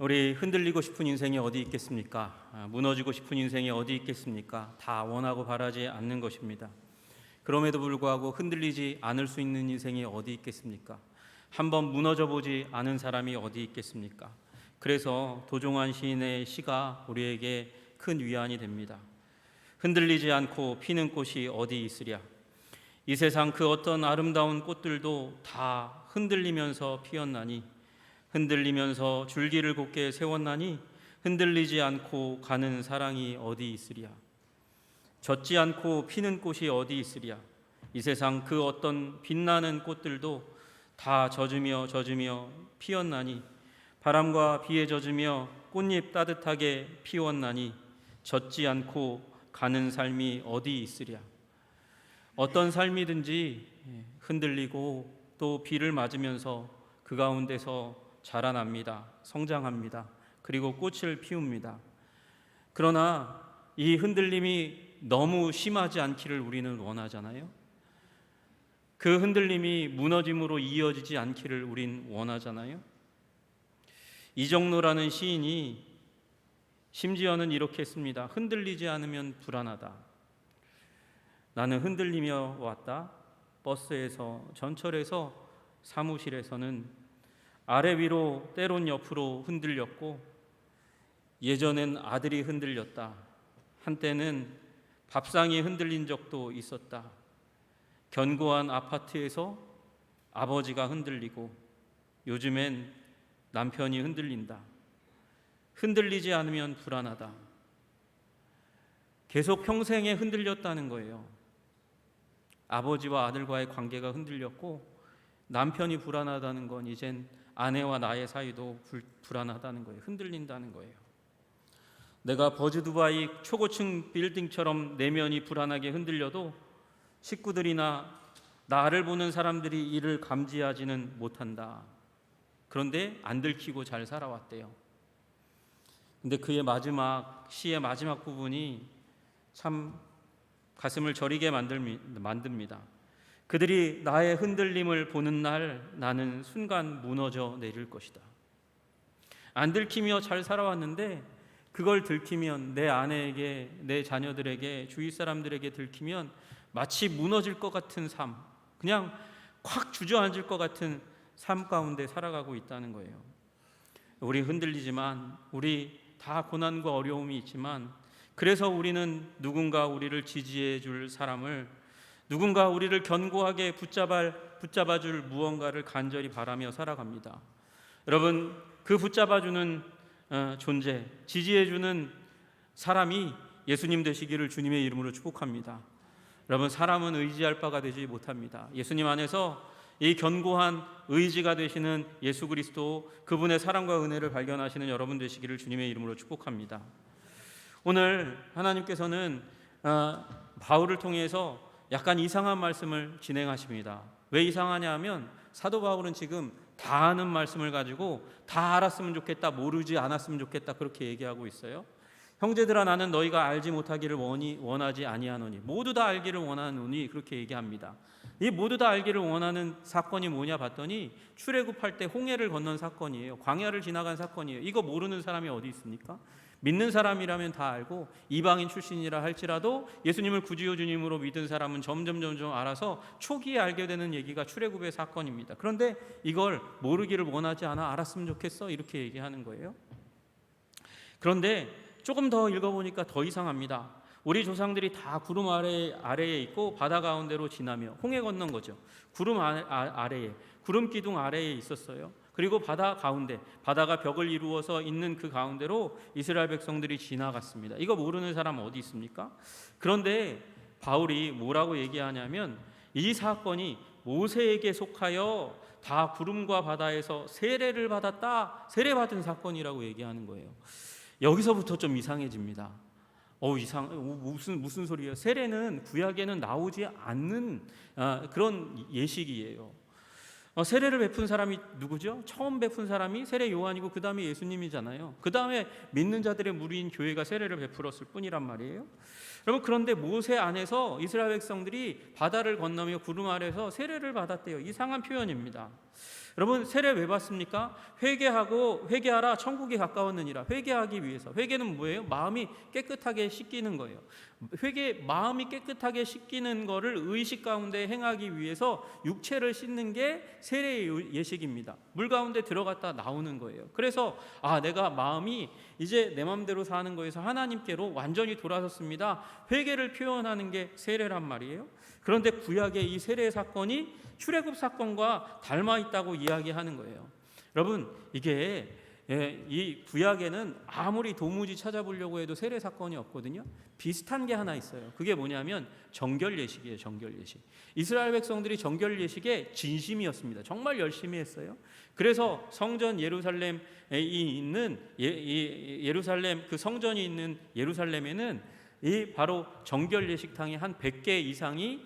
우리 흔들리고 싶은 인생이 어디 있겠습니까? 무너지고 싶은 인생이 어디 있겠습니까? 다 원하고 바라지 않는 것입니다. 그럼에도 불구하고 흔들리지 않을 수 있는 인생이 어디 있겠습니까? 한번 무너져 보지 않은 사람이 어디 있겠습니까? 그래서 도종환 시인의 시가 우리에게 큰 위안이 됩니다. 흔들리지 않고 피는 꽃이 어디 있으랴. 이 세상 그 어떤 아름다운 꽃들도 다 흔들리면서 피었나니, 흔들리면서 줄기를 곧게 세웠나니 흔들리지 않고 가는 사랑이 어디 있으랴. 젖지 않고 피는 꽃이 어디 있으랴. 이 세상 그 어떤 빛나는 꽃들도 다 젖으며 피었나니, 바람과 비에 젖으며 꽃잎 따뜻하게 피웠나니 젖지 않고 가는 삶이 어디 있으랴. 어떤 삶이든지 흔들리고 또 비를 맞으면서 그 가운데서 자라납니다. 성장합니다. 그리고 꽃을 피웁니다. 그러나 이 흔들림이 너무 심하지 않기를 우리는 원하잖아요. 그 흔들림이 무너짐으로 이어지지 않기를 우린 원하잖아요. 이정로라는 시인이 심지어는 이렇게 했습니다. 흔들리지 않으면 불안하다. 나는 흔들리며 왔다. 버스에서, 전철에서, 사무실에서는 아래 위로 때론 옆으로 흔들렸고, 예전엔 아들이 흔들렸다. 한때는 밥상이 흔들린 적도 있었다. 견고한 아파트에서 아버지가 흔들리고, 요즘엔 남편이 흔들린다. 흔들리지 않으면 불안하다. 계속 평생에 흔들렸다는 거예요. 아버지와 아들과의 관계가 흔들렸고, 남편이 불안하다는 건 이젠 아내와 나의 사이도 불안하다는 거예요. 흔들린다는 거예요. 내가 버즈 두바이 초고층 빌딩처럼 내면이 불안하게 흔들려도 식구들이나 나를 보는 사람들이 이를 감지하지는 못한다. 그런데 안 들키고 잘 살아왔대요. 근데 그의 시의 마지막 부분이 참 가슴을 저리게 만듭니다. 그들이 나의 흔들림을 보는 날 나는 순간 무너져 내릴 것이다. 안 들키며 잘 살아왔는데 그걸 들키면 내 아내에게, 내 자녀들에게, 주위 사람들에게 들키면 마치 무너질 것 같은 삶, 그냥 콱 주저앉을 것 같은 삶 가운데 살아가고 있다는 거예요. 우리 흔들리지만, 우리 다 고난과 어려움이 있지만, 그래서 우리는 누군가 우리를 지지해 줄 사람을, 누군가 우리를 견고하게 붙잡아 줄 무언가를 간절히 바라며 살아갑니다. 여러분, 그 붙잡아주는 존재, 지지해주는 사람이 예수님 되시기를 주님의 이름으로 축복합니다. 여러분, 사람은 의지할 바가 되지 못합니다. 예수님 안에서 이 견고한 의지가 되시는 예수 그리스도, 그분의 사랑과 은혜를 발견하시는 여러분 되시기를 주님의 이름으로 축복합니다. 오늘 하나님께서는 바울을 통해서 약간 이상한 말씀을 진행하십니다. 왜 이상하냐 하면 사도 바울은 지금 다 아는 말씀을 가지고 다 알았으면 좋겠다, 모르지 않았으면 좋겠다, 그렇게 얘기하고 있어요. 형제들아, 나는 너희가 알지 못하기를 원하지 아니하노니, 모두 다 알기를 원하노니, 그렇게 얘기합니다. 이 모두 다 알기를 원하는 사건이 뭐냐 봤더니 출애굽할 때 홍해를 건넌 사건이에요. 광야를 지나간 사건이에요. 이거 모르는 사람이 어디 있습니까? 믿는 사람이라면 다 알고, 이방인 출신이라 할지라도 예수님을 구주요 주님으로 믿은 사람은 점점 알아서 초기에 알게 되는 얘기가 출애굽의 사건입니다. 그런데 이걸 모르기를 원하지 않아, 알았으면 좋겠어, 이렇게 얘기하는 거예요. 그런데 조금 더 읽어보니까 더 이상합니다. 우리 조상들이 다 구름 아래에 있고 바다 가운데로 지나며 홍해 건넌 거죠. 구름 아래에, 구름 기둥 아래에 있었어요. 그리고 바다 가운데, 바다가 벽을 이루어서 있는 그 가운데로 이스라엘 백성들이 지나갔습니다. 이거 모르는 사람 어디 있습니까? 그런데 바울이 뭐라고 얘기하냐면, 이 사건이 모세에게 속하여 다 구름과 바다에서 세례를 받았다, 세례받은 사건이라고 얘기하는 거예요. 여기서부터 좀 이상해집니다. 무슨 소리예요? 세례는 구약에는 나오지 않는 그런 예식이에요. 세례를 베푼 사람이 누구죠? 처음 베푼 사람이 세례 요한이고 그 다음에 예수님이잖아요. 그 다음에 믿는 자들의 무리인 교회가 세례를 베풀었을 뿐이란 말이에요. 여러분, 그런데 모세 안에서 이스라엘 백성들이 바다를 건너며 구름 아래서 세례를 받았대요. 이상한 표현입니다. 여러분, 세례 왜 받습니까? 회개하라 천국이 가까웠느니라. 회개하기 위해서. 회개는 뭐예요? 마음이 깨끗하게 씻기는 거예요. 마음이 깨끗하게 씻기는 거를 의식 가운데 행하기 위해서 육체를 씻는 게 세례의 예식입니다. 물 가운데 들어갔다 나오는 거예요. 그래서 내가 마음이 이제 내 마음대로 사는 거에서 하나님께로 완전히 돌아섰습니다. 회개를 표현하는 게 세례란 말이에요. 그런데 구약의 이 세례 사건이 출애굽 사건과 닮아 있다고 이야기하는 거예요. 여러분, 이게 이 구약에는 아무리 도무지 찾아보려고 해도 세례 사건이 없거든요. 비슷한 게 하나 있어요. 그게 뭐냐면 정결 예식이에요. 정결 예식. 이스라엘 백성들이 정결 예식에 진심이었습니다. 정말 열심히 했어요. 그래서 성전 예루살렘에 있는 예루살렘, 그 성전이 있는 예루살렘에는 이 바로 정결 예식탕이 한 100개 이상이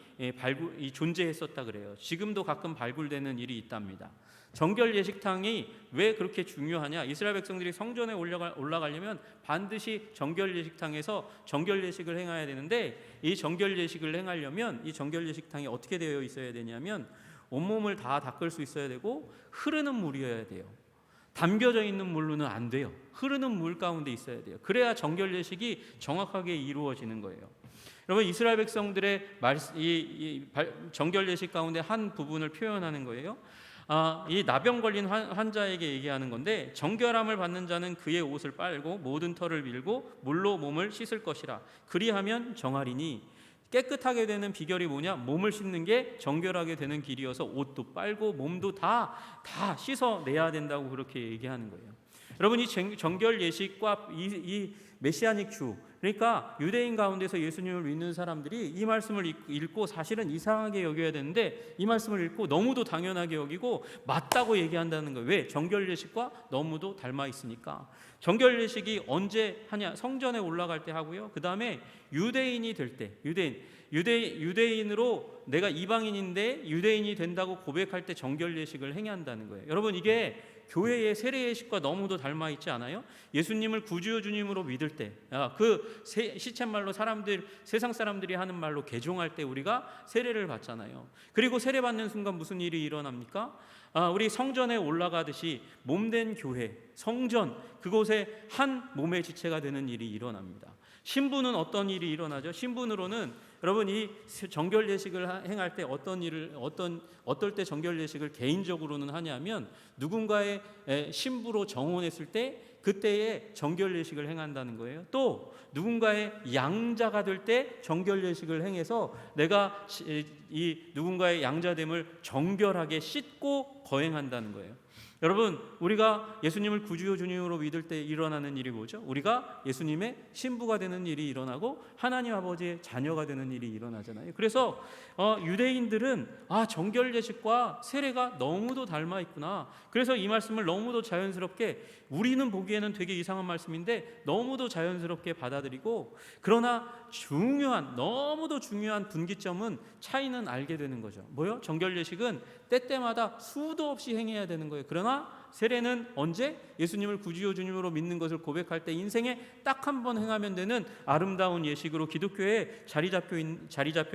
존재했었다 그래요. 지금도 가끔 발굴되는 일이 있답니다. 정결 예식탕이 왜 그렇게 중요하냐? 이스라엘 백성들이 성전에 올라가려면 반드시 정결 예식탕에서 정결 예식을 행해야 되는데, 이 정결 예식을 행하려면 이 정결 예식탕이 어떻게 되어 있어야 되냐면 온몸을 다 닦을 수 있어야 되고 흐르는 물이어야 돼요. 담겨져 있는 물로는 안 돼요. 흐르는 물 가운데 있어야 돼요. 그래야 정결 예식이 정확하게 이루어지는 거예요. 여러분, 이스라엘 백성들의 정결 예식 가운데 한 부분을 표현하는 거예요. 이 나병 걸린 환자에게 얘기하는 건데, 정결함을 받는 자는 그의 옷을 빨고 모든 털을 밀고 물로 몸을 씻을 것이라. 그리하면 정하리니. 깨끗하게 되는 비결이 뭐냐? 몸을 씻는 게 정결하게 되는 길이어서 옷도 빨고 몸도 다 씻어내야 된다고 그렇게 얘기하는 거예요. 여러분, 이 정결 예식과 이 메시아닉 주, 그러니까 유대인 가운데서 예수님을 믿는 사람들이 이 말씀을 읽고 사실은 이상하게 여겨야 되는데, 이 말씀을 읽고 너무도 당연하게 여기고 맞다고 얘기한다는 거예요. 왜? 정결 예식과 너무도 닮아 있으니까. 정결 예식이 언제 하냐? 성전에 올라갈 때 하고요. 그 다음에 유대인이 될 때, 유대인으로 내가 이방인인데 유대인이 된다고 고백할 때 정결 예식을 행한다는 거예요. 여러분, 이게 교회의 세례 예식과 너무도 닮아 있지 않아요? 예수님을 구주요 주님으로 믿을 때, 그 시쳇말로 세상 사람들이 하는 말로 개종할 때 우리가 세례를 받잖아요. 그리고 세례 받는 순간 무슨 일이 일어납니까? 우리 성전에 올라가듯이 몸된 교회, 성전, 그곳에 한 몸의 지체가 되는 일이 일어납니다. 신부는 어떤 일이 일어나죠? 신부로는 여러분, 이 정결 예식을 행할 때 어떨 때 정결 예식을 개인적으로는 하냐면, 누군가의 신부로 정혼했을 때 그때에 정결 예식을 행한다는 거예요. 또 누군가의 양자가 될 때 정결 예식을 행해서 내가 이 누군가의 양자됨을 정결하게 씻고 거행한다는 거예요. 여러분, 우리가 예수님을 구주요 주님으로 믿을 때 일어나는 일이 뭐죠? 우리가 예수님의 신부가 되는 일이 일어나고 하나님 아버지의 자녀가 되는 일이 일어나잖아요. 그래서 유대인들은 정결 예식과 세례가 너무도 닮아 있구나. 그래서 이 말씀을 너무도 자연스럽게, 우리는 보기에는 되게 이상한 말씀인데 너무도 자연스럽게 받아들이고, 그러나 너무도 중요한 분기점은 차이는 알게 되는 거죠. 뭐요? 정결 예식은 때때마다 수도 없이 행해야 되는 거예요. 그러나 세례는 언제? 예수님을 구주요 주님으로 믿는 것을 고백할 때 인생에 딱 한 번 행하면 되는 아름다운 예식으로 기독교에 자리 잡혀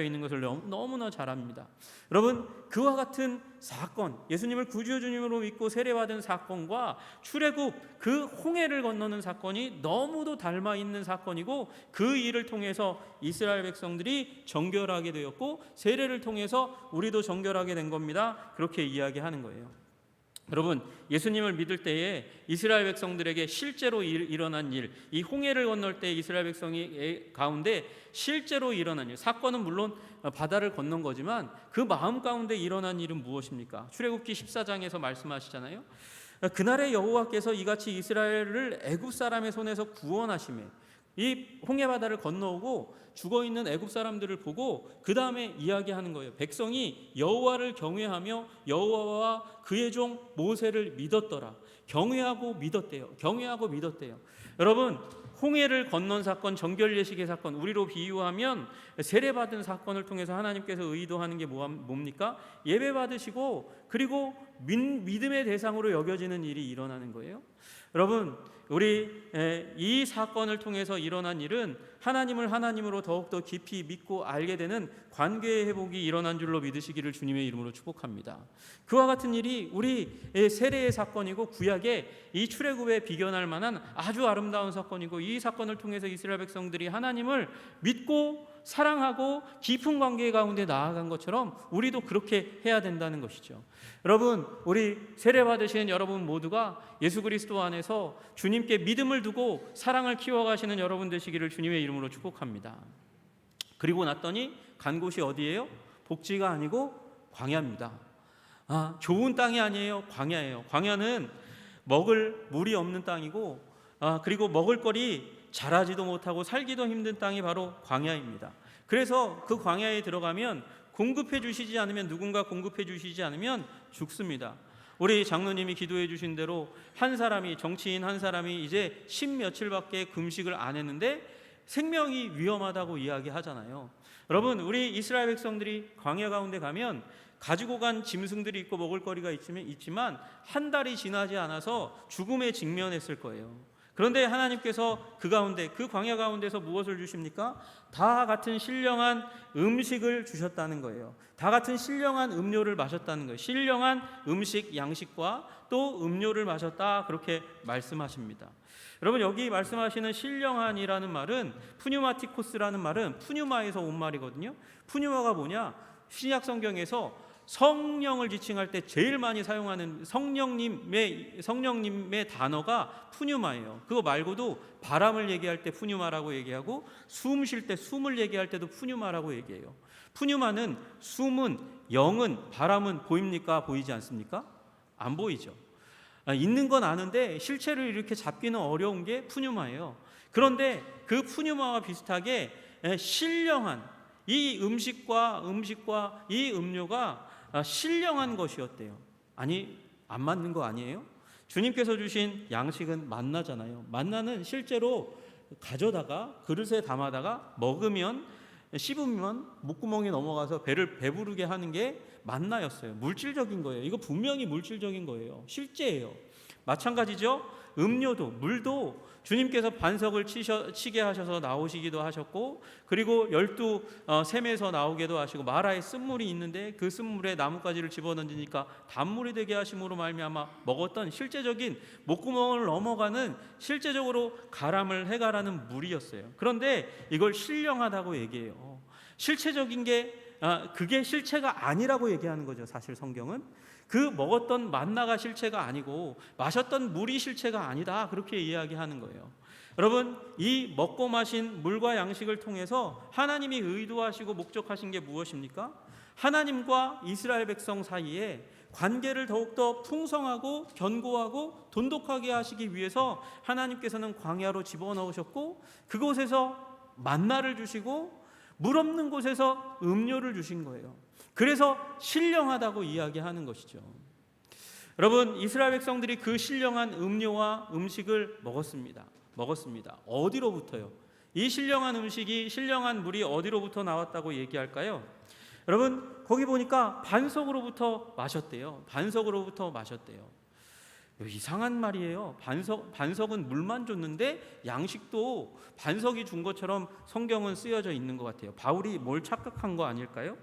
있는 것을 너무나 잘 압니다. 여러분, 그와 같은 사건, 예수님을 구주요 주님으로 믿고 세례받은 사건과 출애굽, 그 홍해를 건너는 사건이 너무도 닮아 있는 사건이고, 그 일을 통해서 이스라엘 백성들이 정결하게 되었고 세례를 통해서 우리도 정결하게 된 겁니다. 그렇게 이야기하는 거예요. 여러분, 예수님을 믿을 때에 이스라엘 백성들에게 실제로 일어난 일, 이 홍해를 건널 때 이스라엘 백성이 가운데 실제로 일어난 일, 사건은 물론 바다를 건넌 거지만 그 마음 가운데 일어난 일은 무엇입니까? 출애굽기 14장에서 말씀하시잖아요. 그날에 여호와께서 이같이 이스라엘을 애굽 사람의 손에서 구원하시매, 이 홍해 바다를 건너오고 죽어있는 애굽 사람들을 보고 그 다음에 이야기하는 거예요. 백성이 여호와를 경외하며 여호와와 그의 종 모세를 믿었더라. 경외하고 믿었대요. 여러분, 홍해를 건넌 사건, 정결 예식의 사건, 우리로 비유하면 세례받은 사건을 통해서 하나님께서 의도하는 게 뭡니까? 예배 받으시고 그리고 믿음의 대상으로 여겨지는 일이 일어나는 거예요. 여러분, 이 사건을 통해서 일어난 일은 하나님을 하나님으로 더욱더 깊이 믿고 알게 되는 관계의 회복이 일어난 줄로 믿으시기를 주님의 이름으로 축복합니다. 그와 같은 일이 우리 세례의 사건이고 구약의 이 출애굽에 비견할 만한 아주 아름다운 사건이고, 이 사건을 통해서 이스라엘 백성들이 하나님을 믿고 사랑하고 깊은 관계 가운데 나아간 것처럼 우리도 그렇게 해야 된다는 것이죠. 여러분, 우리 세례 받으시는 여러분 모두가 예수 그리스도 안에서 주님께 믿음을 두고 사랑을 키워가시는 여러분 되시기를 주님의 이름으로 축복합니다. 그리고 났더니 간 곳이 어디예요? 복지가 아니고 광야입니다. 좋은 땅이 아니에요. 광야예요. 광야는 먹을 물이 없는 땅이고, 그리고 먹을거리 자라지도 못하고 살기도 힘든 땅이 바로 광야입니다. 그래서 그 광야에 들어가면 공급해 주시지 않으면, 누군가 공급해 주시지 않으면 죽습니다. 우리 장로님이 기도해 주신 대로 한 사람이, 정치인 한 사람이 이제 10며칠밖에 금식을 안 했는데 생명이 위험하다고 이야기하잖아요. 여러분, 우리 이스라엘 백성들이 광야 가운데 가면 가지고 간 짐승들이 있고 먹을거리가 있지만 한 달이 지나지 않아서 죽음에 직면했을 거예요. 그런데 하나님께서 그 가운데, 그 광야 가운데서 무엇을 주십니까? 다 같은 신령한 음식을 주셨다는 거예요. 다 같은 신령한 음료를 마셨다는 거예요. 신령한 음식, 양식과 또 음료를 마셨다, 그렇게 말씀하십니다. 여러분, 여기 말씀하시는 신령한이라는 말은, 푸뉴마티코스라는 말은 푸뉴마에서 온 말이거든요. 푸뉴마가 뭐냐? 신약 성경에서 성령을 지칭할 때 제일 많이 사용하는 성령님의 단어가 푸뉴마예요. 그거 말고도 바람을 얘기할 때 푸뉴마라고 얘기하고, 숨 쉴 때 숨을 얘기할 때도 푸뉴마라고 얘기해요. 푸뉴마는 숨은, 영은, 바람은 보입니까? 보이지 않습니까? 안 보이죠. 있는 건 아는데 실체를 이렇게 잡기는 어려운 게 푸뉴마예요. 그런데 그 푸뉴마와 비슷하게 신령한 이 음식과 이 음료가 신령한 것이었대요. 아니, 안 맞는 거 아니에요? 주님께서 주신 양식은 만나잖아요. 만나는 실제로 가져다가 그릇에 담아다가 먹으면, 씹으면 목구멍에 넘어가서 배를 배부르게 하는 게 만나였어요. 물질적인 거예요. 이거 분명히 물질적인 거예요. 실제예요. 마찬가지죠. 음료도, 물도 주님께서 반석을 치게 하셔서 나오시기도 하셨고, 그리고 12샘에서 나오게도 하시고, 마라에 쓴물이 있는데 그 쓴물에 나뭇가지를 집어던지니까 단물이 되게 하심으로 말미암아 먹었던 실제적인 목구멍을 넘어가는, 실제적으로 가람을 해가라는 물이었어요. 그런데 이걸 신령하다고 얘기해요. 실체적인 게, 그게 실체가 아니라고 얘기하는 거죠. 사실 성경은 그 먹었던 만나가 실체가 아니고 마셨던 물이 실체가 아니다, 그렇게 이야기하는 거예요. 여러분, 이 먹고 마신 물과 양식을 통해서 하나님이 의도하시고 목적하신 게 무엇입니까? 하나님과 이스라엘 백성 사이에 관계를 더욱더 풍성하고 견고하고 돈독하게 하시기 위해서 하나님께서는 광야로 집어넣으셨고, 그곳에서 만나를 주시고 물 없는 곳에서 음료를 주신 거예요. 그래서 신령하다고 이야기하는 것이죠. 여러분, 이스라엘 백성들이 그 신령한 음료와 음식을 먹었습니다. 어디로부터요? 이 신령한 음식이, 신령한 물이 어디로부터 나왔다고 얘기할까요? 여러분, 거기 보니까 반석으로부터 마셨대요. 이상한 말이에요. 반석은 물만 줬는데 양식도 반석이 준 것처럼 성경은 쓰여져 있는 것 같아요. 바울이 뭘 착각한 거 아닐까요?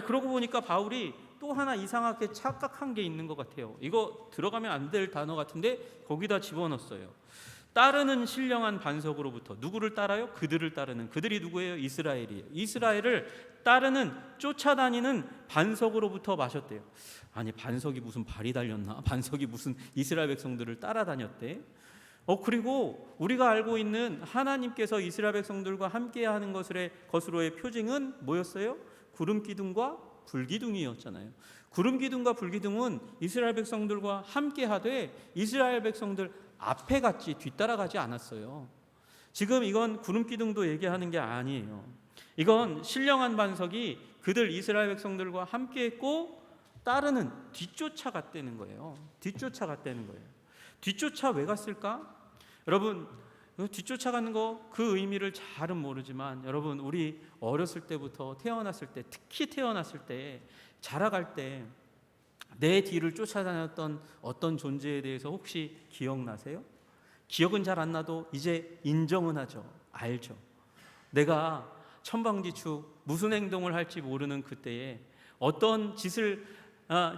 그러고 보니까 바울이 또 하나 이상하게 착각한 게 있는 것 같아요. 이거 들어가면 안 될 단어 같은데 거기다 집어넣었어요. 따르는 신령한 반석으로부터. 누구를 따라요? 그들을 따르는. 그들이 누구예요? 이스라엘이에요. 이스라엘을 따르는, 쫓아다니는 반석으로부터 마셨대요. 아니, 반석이 무슨 발이 달렸나? 반석이 무슨 이스라엘 백성들을 따라다녔대? 그리고 우리가 알고 있는 하나님께서 이스라엘 백성들과 함께하는 것으로의 표징은 뭐였어요? 구름 기둥과 불기둥이었잖아요. 구름 기둥과 불기둥은 이스라엘 백성들과 함께하되 이스라엘 백성들 앞에 갔지 뒤따라가지 않았어요. 지금 이건 구름 기둥도 얘기하는 게 아니에요. 이건 신령한 반석이 그들 이스라엘 백성들과 함께했고 따르는, 뒤쫓아갔다는 거예요. 뒤쫓아 왜 갔을까? 여러분, 뒤쫓아가는 거, 그 의미를 잘은 모르지만, 여러분, 우리 어렸을 때부터 태어났을 때, 특히 태어났을 때, 자라갈 때 내 뒤를 쫓아다녔던 어떤 존재에 대해서 혹시 기억나세요? 기억은 잘 안 나도 이제 인정은 하죠. 알죠. 내가 천방지축 무슨 행동을 할지 모르는 그때에, 어떤 짓을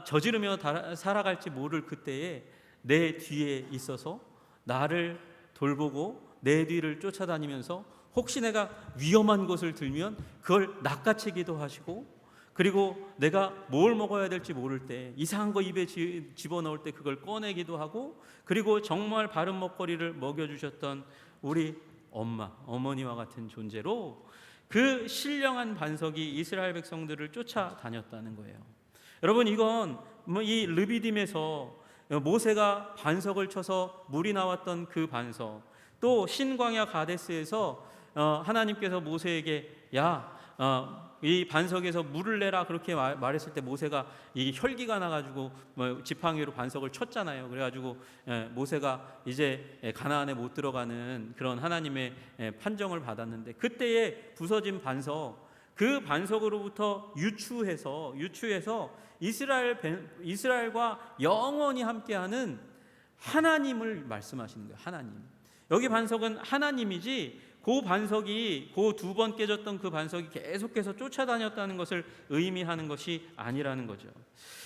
저지르며 살아갈지 모를 그때에 내 뒤에 있어서 나를 돌보고 내 뒤를 쫓아다니면서 혹시 내가 위험한 곳을 들면 그걸 낚아채기도 하시고, 그리고 내가 뭘 먹어야 될지 모를 때, 이상한 거 입에 집어넣을 때 그걸 꺼내기도 하고, 그리고 정말 바른 먹거리를 먹여주셨던 우리 어머니와 같은 존재로 그 신령한 반석이 이스라엘 백성들을 쫓아다녔다는 거예요. 여러분, 이건 이 르비딤에서 모세가 반석을 쳐서 물이 나왔던 그 반석, 또 신광야 가데스에서 하나님께서 모세에게 이 반석에서 물을 내라 그렇게 말했을 때 모세가 이 혈기가 나가지고 지팡이로 반석을 쳤잖아요. 그래가지고 모세가 이제 가나안에 못 들어가는 그런 하나님의 판정을 받았는데, 그때의 부서진 반석, 그 반석으로부터 유추해서 이스라엘과 영원히 함께하는 하나님을 말씀하시는 거예요. 하나님. 여기 반석은 하나님이지, 그 반석이, 그 두 번 깨졌던 그 반석이 계속해서 쫓아다녔다는 것을 의미하는 것이 아니라는 거죠.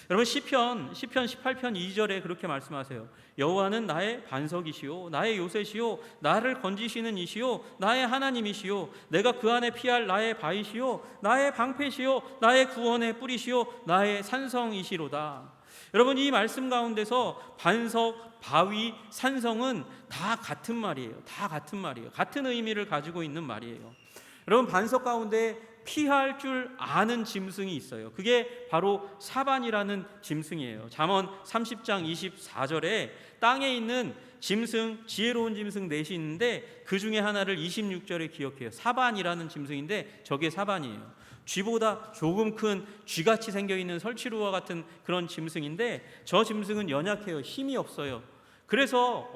여러분, 시편 18편 2절에 그렇게 말씀하세요. 여호와는 나의 반석이시요 나의 요새시요 나를 건지시는 이시요 나의 하나님이시요 내가 그 안에 피할 나의 바위시요 나의 방패시요 나의 구원의 뿌리시요 나의 산성이시로다. 여러분, 이 말씀 가운데서 반석, 바위, 산성은 다 같은 말이에요. 다 같은 말이에요. 같은 의미를 가지고 있는 말이에요. 여러분, 반석 가운데 피할 줄 아는 짐승이 있어요. 그게 바로 사반이라는 짐승이에요. 잠언 30장 24절에 땅에 있는 짐승, 지혜로운 짐승 넷이 있는데 그 중에 하나를 26절에 기억해요. 사반이라는 짐승인데 저게 사반이에요. 쥐보다 조금 큰 쥐같이 생겨있는 설치류와 같은 그런 짐승인데, 저 짐승은 연약해요. 힘이 없어요. 그래서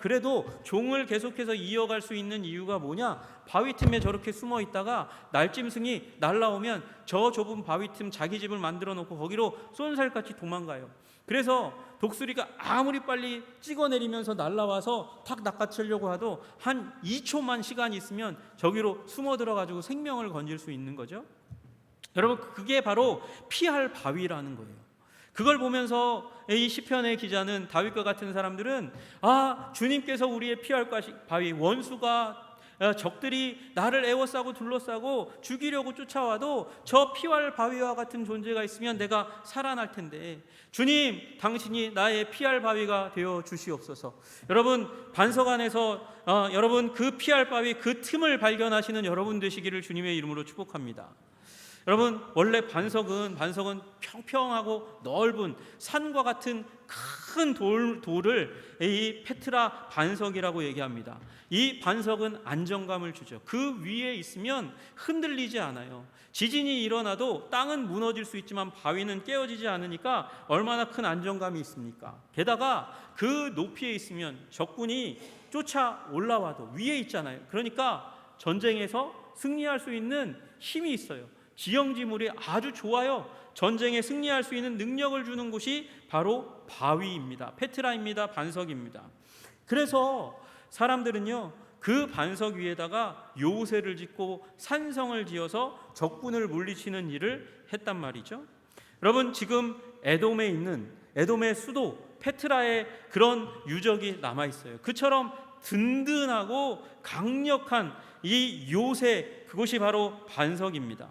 그래도 종을 계속해서 이어갈 수 있는 이유가 뭐냐? 바위 틈에 저렇게 숨어 있다가 날짐승이 날라오면 저 좁은 바위 틈 자기 집을 만들어 놓고 거기로 쏜살같이 도망가요. 그래서 독수리가 아무리 빨리 찍어내리면서 날라와서 탁 낚아채려고 해도 한 2초만 시간이 있으면 저기로 숨어 들어가지고 생명을 건질 수 있는 거죠. 여러분, 그게 바로 피할 바위라는 거예요. 그걸 보면서 이 시편의 기자는, 다윗과 같은 사람들은 주님께서 우리의 피할 바위, 원수가 적들이 나를 에워싸고 둘러싸고 죽이려고 쫓아와도 저 피할 바위와 같은 존재가 있으면 내가 살아날 텐데, 주님, 당신이 나의 피할 바위가 되어 주시옵소서. 여러분, 반석 안에서 여러분 그 피할 바위, 그 틈을 발견하시는 여러분 되시기를 주님의 이름으로 축복합니다. 여러분, 원래 반석은 평평하고 넓은 산과 같은 큰 돌을 이 페트라 반석이라고 얘기합니다. 이 반석은 안정감을 주죠. 그 위에 있으면 흔들리지 않아요. 지진이 일어나도 땅은 무너질 수 있지만 바위는 깨어지지 않으니까 얼마나 큰 안정감이 있습니까? 게다가 그 높이에 있으면 적군이 쫓아 올라와도 위에 있잖아요. 그러니까 전쟁에서 승리할 수 있는 힘이 있어요. 지형지물이 아주 좋아요. 전쟁에 승리할 수 있는 능력을 주는 곳이 바로 바위입니다. 페트라입니다. 반석입니다. 그래서 사람들은요, 그 반석 위에다가 요새를 짓고 산성을 지어서 적군을 물리치는 일을 했단 말이죠. 여러분, 지금 에돔의 수도 페트라의 그런 유적이 남아있어요. 그처럼 든든하고 강력한 이 요새, 그것이 바로 반석입니다.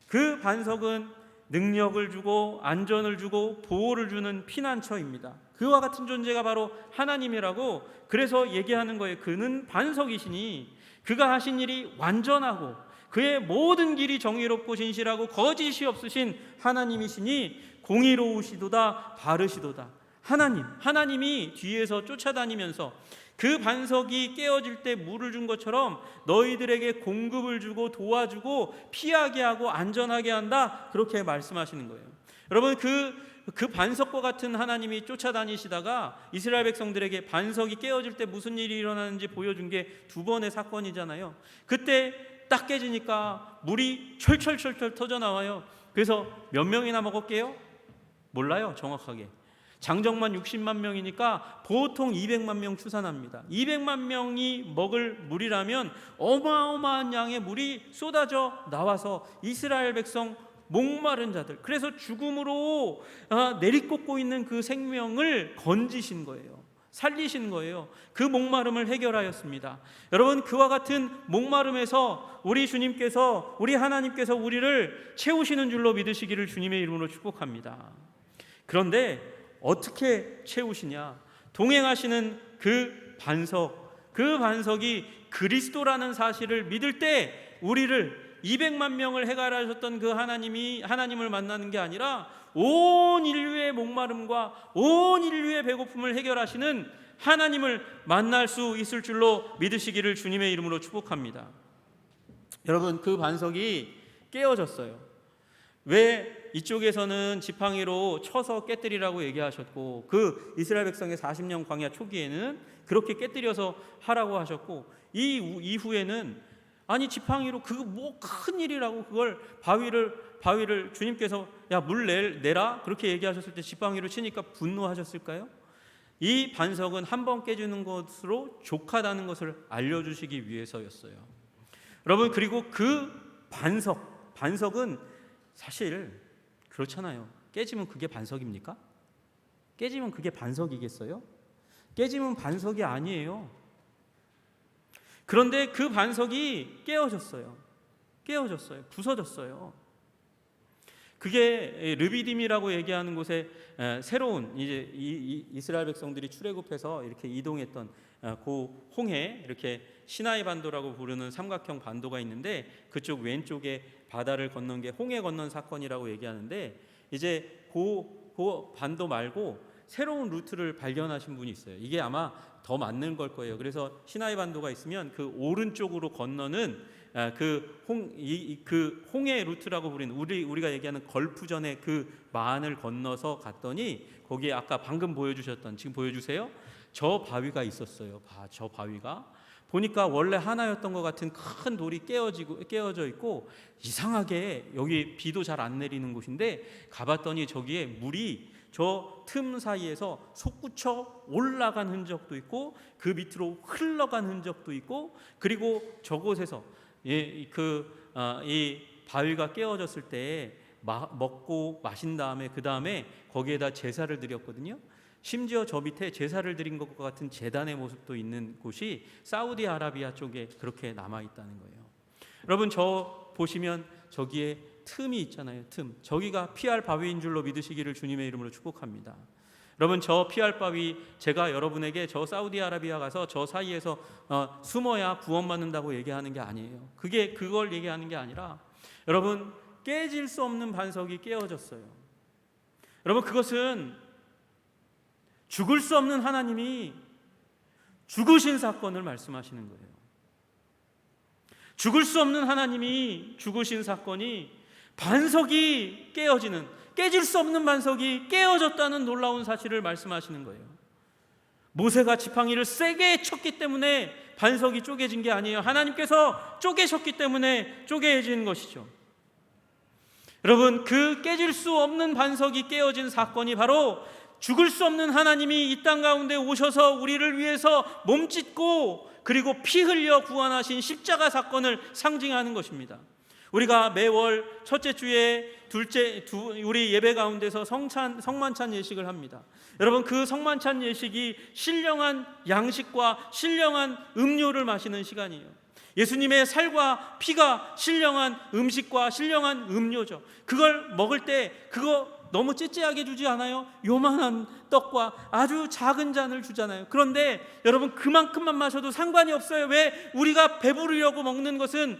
그 반석은 능력을 주고 안전을 주고 보호를 주는 피난처입니다. 그와 같은 존재가 바로 하나님이라고 그래서 얘기하는 거예요. 그는 반석이시니 그가 하신 일이 완전하고 그의 모든 길이 정의롭고 진실하고 거짓이 없으신 하나님이시니 공의로우시도다 바르시도다. 하나님이 뒤에서 쫓아다니면서 그 반석이 깨어질 때 물을 준 것처럼 너희들에게 공급을 주고 도와주고 피하게 하고 안전하게 한다, 그렇게 말씀하시는 거예요. 여러분, 그 반석과 같은 하나님이 쫓아다니시다가 이스라엘 백성들에게 반석이 깨어질 때 무슨 일이 일어나는지 보여준 게 두 번의 사건이잖아요. 그때 딱 깨지니까 물이 철철철철 터져 나와요. 그래서 몇 명이나 먹었게요? 몰라요, 정확하게. 장정만 60만 명이니까 보통 200만 명 추산합니다. 200만 명이 먹을 물이라면 어마어마한 양의 물이 쏟아져 나와서 이스라엘 백성 목마른 자들, 그래서 죽음으로 내리꽂고 있는 그 생명을 건지신 거예요. 살리신 거예요. 그 목마름을 해결하였습니다. 여러분, 그와 같은 목마름에서 우리 주님께서, 우리 하나님께서 우리를 채우시는 줄로 믿으시기를 주님의 이름으로 축복합니다. 그런데 어떻게 채우시냐? 동행하시는 그 반석이 그리스도라는 사실을 믿을 때 우리를 200만 명을 해결하셨던 그 하나님을 만나는 게 아니라 온 인류의 목마름과 온 인류의 배고픔을 해결하시는 하나님을 만날 수 있을 줄로 믿으시기를 주님의 이름으로 축복합니다. 여러분, 그 반석이 깨어졌어요. 왜 이쪽에서는 지팡이로 쳐서 깨뜨리라고 얘기하셨고, 그 이스라엘 백성의 40년 광야 초기에는 그렇게 깨뜨려서 하라고 하셨고, 이 이후에는 아니 지팡이로 그거 뭐 큰 일이라고 그걸 바위를 주님께서 야 물 내라 그렇게 얘기하셨을 때 지팡이로 치니까 분노하셨을까요? 이 반석은 한 번 깨지는 것으로 족하다는 것을 알려주시기 위해서였어요. 여러분, 그리고 그 반석은 사실 그렇잖아요. 깨지면 그게 반석입니까? 깨지면 그게 반석이겠어요? 깨지면 반석이 아니에요. 그런데 그 반석이 깨어졌어요. 부서졌어요. 그게 르비딤이라고 얘기하는 곳에 새로운 이제 이스라엘 백성들이 출애굽해서 이렇게 이동했던 그 홍해, 이렇게 시나이 반도라고 부르는 삼각형 반도가 있는데 그쪽 왼쪽에 바다를 건넌 게 홍해 건넌 사건이라고 얘기하는데, 이제 그 반도 말고 새로운 루트를 발견하신 분이 있어요. 이게 아마 더 맞는 걸 거예요. 그래서 시나이 반도가 있으면 그 오른쪽으로 건너는 그 홍해 루트라고 부르는 우리가 얘기하는 걸프전의 그 만을 건너서 갔더니 거기에 아까 방금 보여주셨던, 지금 보여주세요. 저 바위가 있었어요. 저 바위가 보니까 원래 하나였던 것 같은 큰 돌이 깨어져 있고, 이상하게 여기 비도 잘 안 내리는 곳인데 가봤더니 저기에 물이 저 틈 사이에서 솟구쳐 올라간 흔적도 있고 그 밑으로 흘러간 흔적도 있고, 그리고 저곳에서 이 바위가 깨어졌을 때 먹고 마신 다음에 그 다음에 거기에다 제사를 드렸거든요. 심지어 저 밑에 제사를 드린 것과 같은 제단의 모습도 있는 곳이 사우디아라비아 쪽에 그렇게 남아 있다는 거예요. 여러분, 저 보시면 저기에 틈이 있잖아요. 틈. 저기가 피할 바위인 줄로 믿으시기를 주님의 이름으로 축복합니다. 여러분, 저 피할 바위, 제가 여러분에게 저 사우디아라비아 가서 저 사이에서 숨어야 구원받는다고 얘기하는 게 아니에요. 그걸 얘기하는 게 아니라, 여러분, 깨질 수 없는 반석이 깨어졌어요. 여러분, 그것은 죽을 수 없는 하나님이 죽으신 사건을 말씀하시는 거예요. 죽을 수 없는 하나님이 죽으신 사건이 반석이 깨질 수 없는 반석이 깨어졌다는 놀라운 사실을 말씀하시는 거예요. 모세가 지팡이를 세게 쳤기 때문에 반석이 쪼개진 게 아니에요. 하나님께서 쪼개셨기 때문에 쪼개진 것이죠. 여러분, 그 깨질 수 없는 반석이 깨어진 사건이 바로 죽을 수 없는 하나님이 이 땅 가운데 오셔서 우리를 위해서 몸짓고 그리고 피 흘려 구원하신 십자가 사건을 상징하는 것입니다. 우리가 매월 첫째 주에 우리 예배 가운데서 성만찬 예식을 합니다. 여러분, 그 성만찬 예식이 신령한 양식과 신령한 음료를 마시는 시간이에요. 예수님의 살과 피가 신령한 음식과 신령한 음료죠. 그걸 먹을 때 그거 너무 찌찌하게 주지 않아요? 요만한 떡과 아주 작은 잔을 주잖아요. 그런데 여러분, 그만큼만 마셔도 상관이 없어요. 왜? 우리가 배부르려고 먹는 것은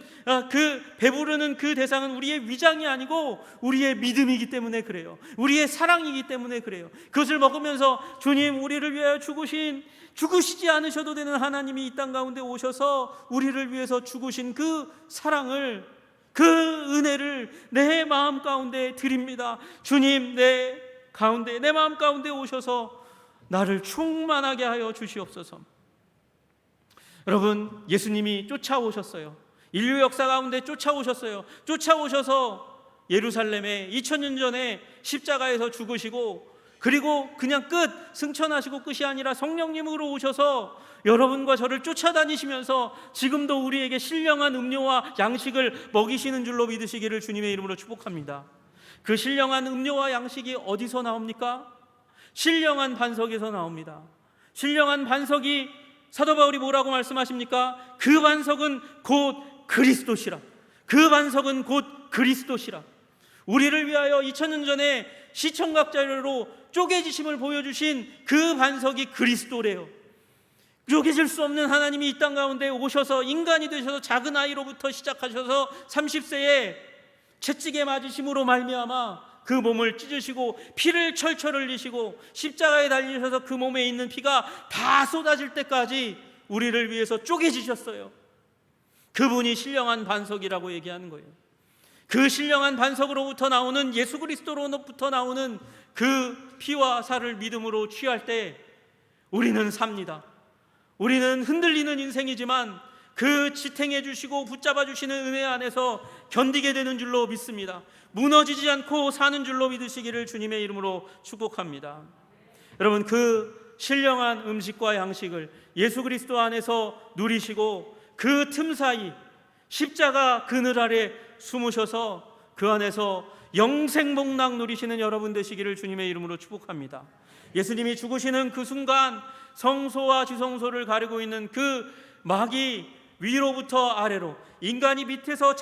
그 배부르는 그 대상은 우리의 위장이 아니고 우리의 믿음이기 때문에 그래요. 우리의 사랑이기 때문에 그래요. 그것을 먹으면서 주님, 우리를 위하여 죽으시지 않으셔도 되는 하나님이 이 땅 가운데 오셔서 우리를 위해서 죽으신 그 사랑을, 그 은혜를 내 마음 가운데 드립니다. 주님, 내 마음 가운데 오셔서 나를 충만하게 하여 주시옵소서. 여러분, 예수님이 쫓아오셨어요. 인류 역사 가운데 쫓아오셨어요. 쫓아오셔서 예루살렘에 2000년 전에 십자가에서 죽으시고 그리고 그냥 끝, 승천하시고 끝이 아니라 성령님으로 오셔서 여러분과 저를 쫓아다니시면서 지금도 우리에게 신령한 음료와 양식을 먹이시는 줄로 믿으시기를 주님의 이름으로 축복합니다. 그 신령한 음료와 양식이 어디서 나옵니까? 신령한 반석에서 나옵니다. 신령한 반석이, 사도 바울이 뭐라고 말씀하십니까? 그 반석은 곧 그리스도시라. 그 반석은 곧 그리스도시라. 우리를 위하여 2000년 전에 시청각자료로 쪼개지심을 보여주신 그 반석이 그리스도래요. 쪼개질 수 없는 하나님이 이 땅 가운데 오셔서 인간이 되셔서 작은 아이로부터 시작하셔서 30세에 채찍에 맞으심으로 말미암아 그 몸을 찢으시고 피를 철철 흘리시고 십자가에 달리셔서 그 몸에 있는 피가 다 쏟아질 때까지 우리를 위해서 쪼개지셨어요. 그분이 신령한 반석이라고 얘기하는 거예요. 그 신령한 반석으로부터 나오는, 예수 그리스도로부터 나오는 그 피와 살을 믿음으로 취할 때 우리는 삽니다. 우리는 흔들리는 인생이지만 그 지탱해 주시고 붙잡아 주시는 은혜 안에서 견디게 되는 줄로 믿습니다. 무너지지 않고 사는 줄로 믿으시기를 주님의 이름으로 축복합니다. 여러분, 그 신령한 음식과 양식을 예수 그리스도 안에서 누리시고 그 틈 사이 십자가 그늘 아래 숨으셔서 그 안에서 영생복락 누리시는 여러분 되시기를 주님의 이름으로 축복합니다. 예수님이 죽으시는 그 순간 성소와 지성소를 가리고 있는 그 막이 위로부터 아래로, 인간이 밑에서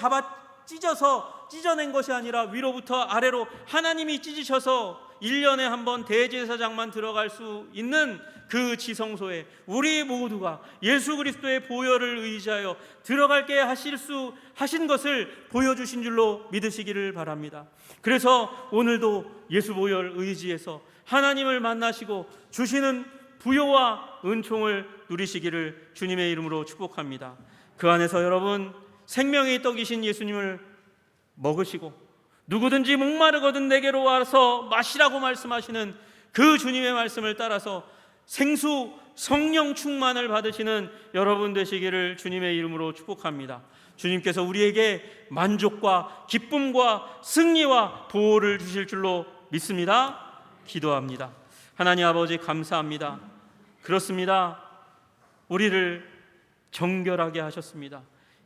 찢어낸 것이 아니라 위로부터 아래로 하나님이 찢으셔서 1년에 한 번 대제사장만 들어갈 수 있는 그 지성소에 우리 모두가 예수 그리스도의 보혈을 의지하여 들어갈게 하신 것을 보여주신 줄로 믿으시기를 바랍니다. 그래서 오늘도 예수 보혈 의지해서 하나님을 만나시고 주시는 부요와 은총을 누리시기를 주님의 이름으로 축복합니다. 그 안에서 여러분, 생명의 떡이신 예수님을 먹으시고 누구든지 목마르거든 내게로 와서 마시라고 말씀하시는 그 주님의 말씀을 따라서 생수 성령 충만을 받으시는 여러분 되시기를 주님의 이름으로 축복합니다. 주님께서 우리에게 만족과 기쁨과 승리와 보호를 주실 줄로 믿습니다. 기도합니다. 하나님 아버지, 감사합니다. 그렇습니다. 우리를 정결하게 하셨습니다.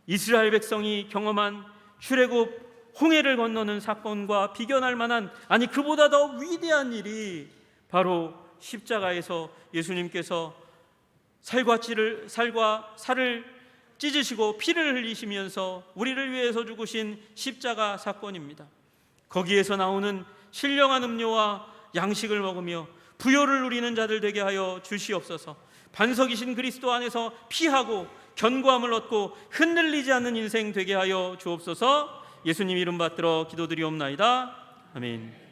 이스라엘 백성이 경험한 출애굽 홍해를 건너는 사건과 비견할 만한, 아니 그보다 더 위대한 일이 바로 십자가에서 예수님께서 살과 살을 찢으시고 피를 흘리시면서 우리를 위해서 죽으신 십자가 사건입니다. 거기에서 나오는 신령한 음료와 양식을 먹으며 부요를 누리는 자들 되게 하여 주시옵소서. 반석이신 그리스도 안에서 피하고 견고함을 얻고 흔들리지 않는 인생 되게 하여 주옵소서. 예수님 이름 받들어 기도드리옵나이다. 아멘.